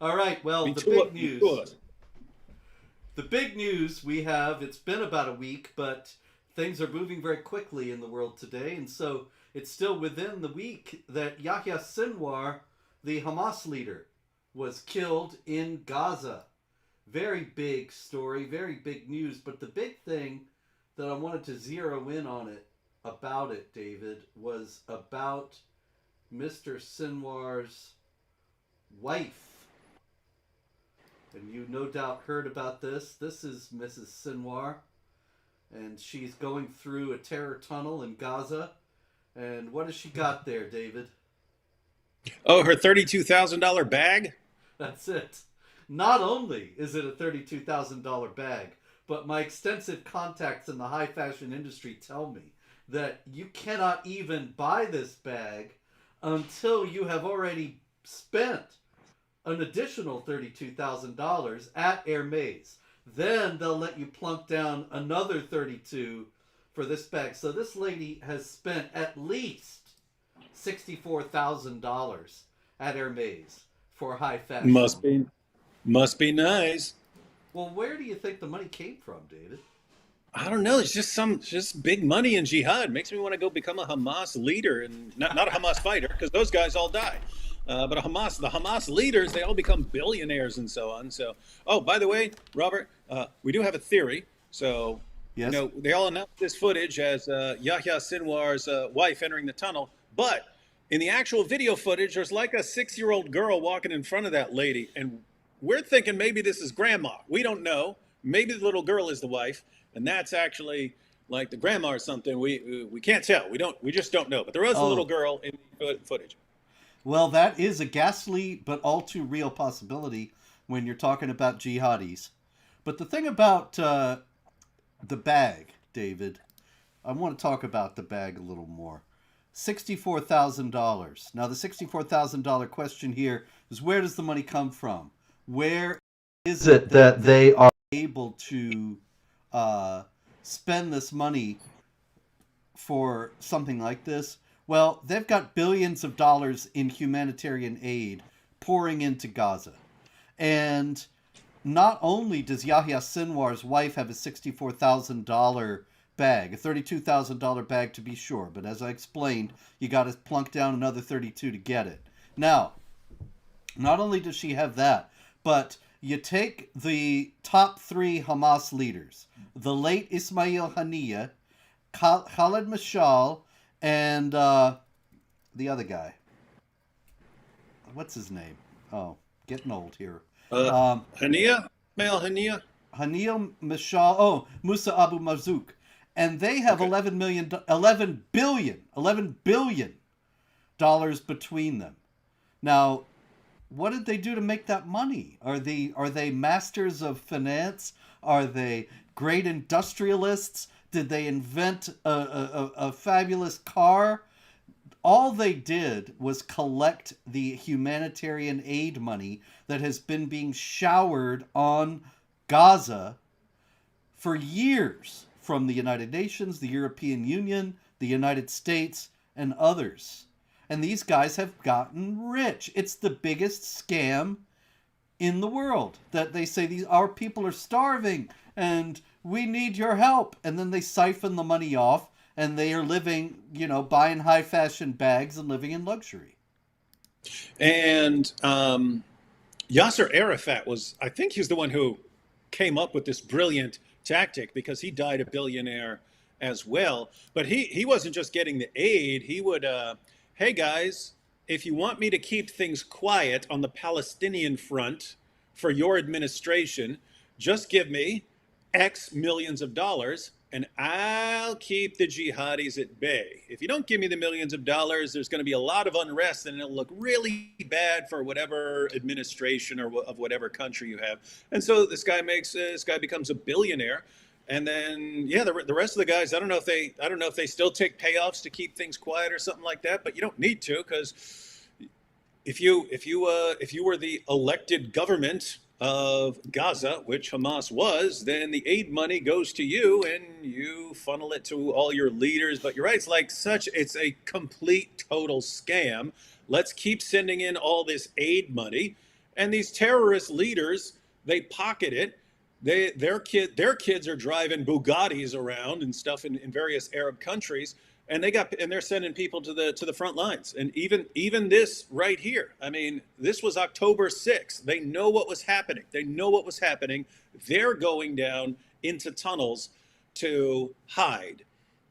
All right. Well, Be the two, big be two of news. us. The big news we have, it's been about a week, but things are moving very quickly in the world today. And so it's still within the week that Yahya Sinwar, the Hamas leader, was killed in Gaza. Very big story, very big news. But the big thing that I wanted to zero in on it, about it, David, was about Mr. Sinwar's wife. And you no doubt heard about this. This is Mrs. Sinwar, and she's going through a terror tunnel in Gaza. And what has she got there, David? Oh, her $32,000 bag? That's it. Not only is it a $32,000 bag, but my extensive contacts in the high fashion industry tell me that you cannot even buy this bag until you have already spent an additional $32,000 at Hermes. Then they'll let you plunk down another 32 for this bag. So this lady has spent at least $64,000 at Hermes for high fashion. Must be, must be nice. Well, where do you think the money came from, David? I don't know. It's just big money in jihad. Makes me want to go become a Hamas leader and not a Hamas fighter because those guys all die. But the Hamas leaders, they all become billionaires and so on. So, oh, by the way, Robert, we do have a theory. So, Yes. they all announced this footage as Yahya Sinwar's wife entering the tunnel. But in the actual video footage, there's like a 6-year-old girl walking in front of that lady. And we're thinking maybe this is grandma. We don't know. Maybe the little girl is the wife. And that's actually like the grandma or something. We can't tell. We just don't know. But there was a little Oh, girl in the footage. well, that is a ghastly but all too real possibility when you're talking about jihadis. But the thing about the bag, David, I want to talk about the bag a little more. $64,000. Now, the $64,000 question here is, where does the money come from? Where is it that they are able to uh, spend this money for something like this? Well, they've got billions of dollars in humanitarian aid pouring into Gaza. And not only does Yahya Sinwar's wife have a $64,000 bag, a $32,000 bag to be sure, but as I explained, you got to plunk down another 32 to get it. Now, not only does she have that, but you take the top three Hamas leaders, the late Ismail Haniyeh, Khaled Mashal, and the other guy. What's his name? Oh, getting old here. Uh, Um, Hania, male Hania. Hanil Mashal, Musa Abu Marzouk. And they have Okay. 11 billion dollars between them. Now, what did they do to make that money? Are they masters of finance? Are they great industrialists? Did they invent a fabulous car? All they did was collect the humanitarian aid money that has been being showered on Gaza for years from the United Nations, the European Union, the United States, and others. And these guys have gotten rich. It's the biggest scam in the world that they say these our people are starving and we need your help, and then they siphon the money off and they are living, buying high fashion bags and living in luxury. And Yasser Arafat was, I think he's the one who came up with this brilliant tactic because he died a billionaire as well. But he wasn't just getting the aid. He would, hey guys, if you want me to keep things quiet on the Palestinian front for your administration, just give me X millions of dollars and I'll keep the jihadis at bay. If you don't give me the millions of dollars, there's going to be a lot of unrest and it'll look really bad for whatever administration or of whatever country you have. And so this guy becomes a billionaire. And then, yeah, the rest of the guys, I don't know if they still take payoffs to keep things quiet or something like that, but you don't need to because if you were the elected government of Gaza, which Hamas was, then the aid money goes to you and you funnel it to all your leaders. But you're right, it's a complete total scam. Let's keep sending in all this aid money. And these terrorist leaders, they pocket it. Their kids are driving Bugattis around and stuff in various Arab countries, and they're sending people to the front lines. And even this right here, I mean, this was October 6th. They know what was happening. They know what was happening. They're going down into tunnels to hide,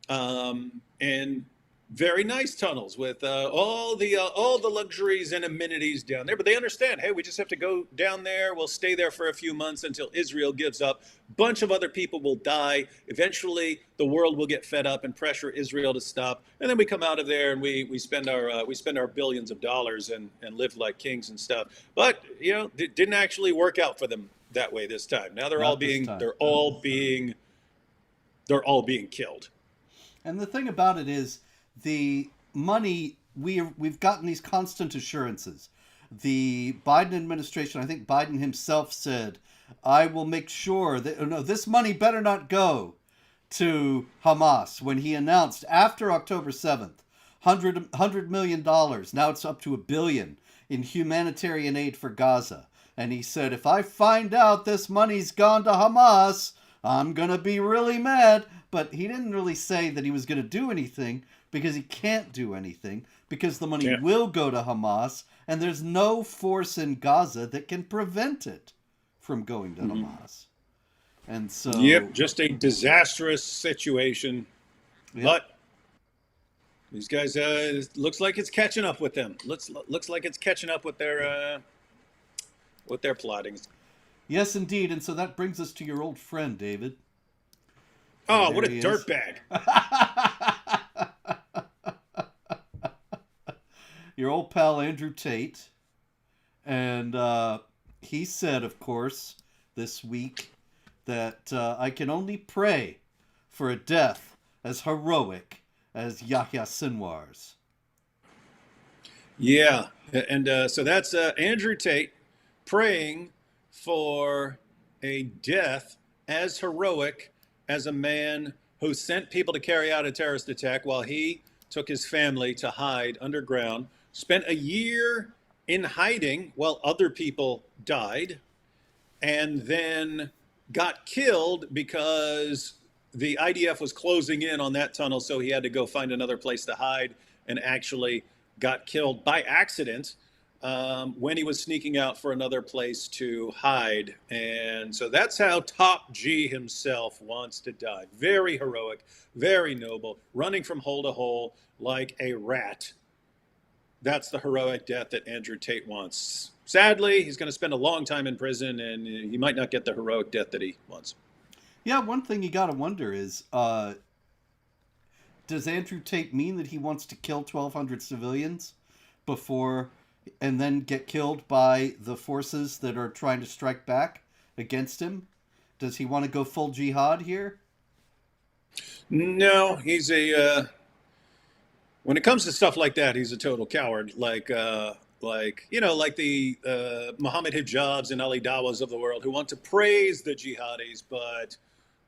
and very nice tunnels with all the luxuries and amenities down there. But they understand, hey, we just have to go down there. We'll stay there for a few months until Israel gives up. Bunch of other people will die. Eventually, the world will get fed up and pressure Israel to stop. And then we come out of there and we spend our billions of dollars and live like kings and stuff. But it didn't actually work out for them that way this time. Now Not this time. they're all being killed. And the thing about it is, the money, we've gotten these constant assurances. The Biden administration, I think Biden himself said, I will make sure that no, this money better not go to Hamas, when he announced after October 7th, $100 million, now it's up to $1 billion in humanitarian aid for Gaza. And he said, if I find out this money's gone to Hamas, I'm going to be really mad. But he didn't really say that he was going to do anything, because he can't do anything, because the money will go to Hamas, and there's no force in Gaza that can prevent it from going to Hamas. And so... Yep, just a disastrous situation. Yep. But these guys, looks like it's catching up with them. Looks like it's catching up with their plotting. Yes, indeed. And so that brings us to your old friend, David. Oh, what a dirtbag. Your old pal Andrew Tate. And he said, of course, this week that I can only pray for a death as heroic as Yahya Sinwar's. Yeah, and so that's Andrew Tate praying for a death as heroic as a man who sent people to carry out a terrorist attack while he took his family to hide underground, spent a year in hiding while other people died, and then got killed because the IDF was closing in on that tunnel, so he had to go find another place to hide, and actually got killed by accident when he was sneaking out for another place to hide. And so that's how Top G himself wants to die. Very heroic, very noble, running from hole to hole like a rat. That's the heroic death that Andrew Tate wants. Sadly, he's going to spend a long time in prison, and he might not get the heroic death that he wants. Yeah, one thing you got to wonder is, does Andrew Tate mean that he wants to kill 1,200 civilians before, and then get killed by the forces that are trying to strike back against him? Does he want to go full jihad here? No, he's when it comes to stuff like that, he's a total coward. Like the Mohammed Hijabs and Ali Dawas of the world, who want to praise the jihadis, but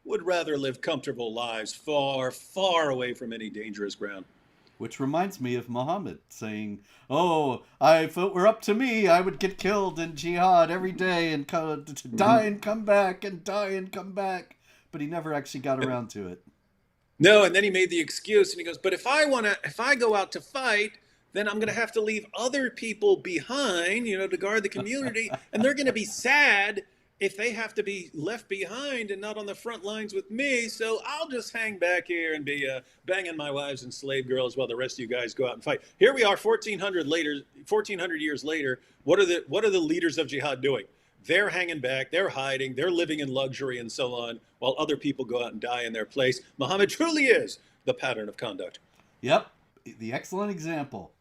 would rather live comfortable lives far, far away from any dangerous ground. Which reminds me of Muhammad saying, "Oh, if it were up to me, I would get killed in jihad every day and die and come back and die and come back." But he never actually got around to it. No, and then he made the excuse, and he goes, "But if I go out to fight, then I'm going to have to leave other people behind, to guard the community, and they're going to be sad if they have to be left behind and not on the front lines with me. So I'll just hang back here and be banging my wives and slave girls while the rest of you guys go out and fight." Here we are, 1,400 years later. What are the leaders of jihad doing? They're hanging back, they're hiding, they're living in luxury and so on, while other people go out and die in their place. Muhammad truly is the pattern of conduct. Yep, the excellent example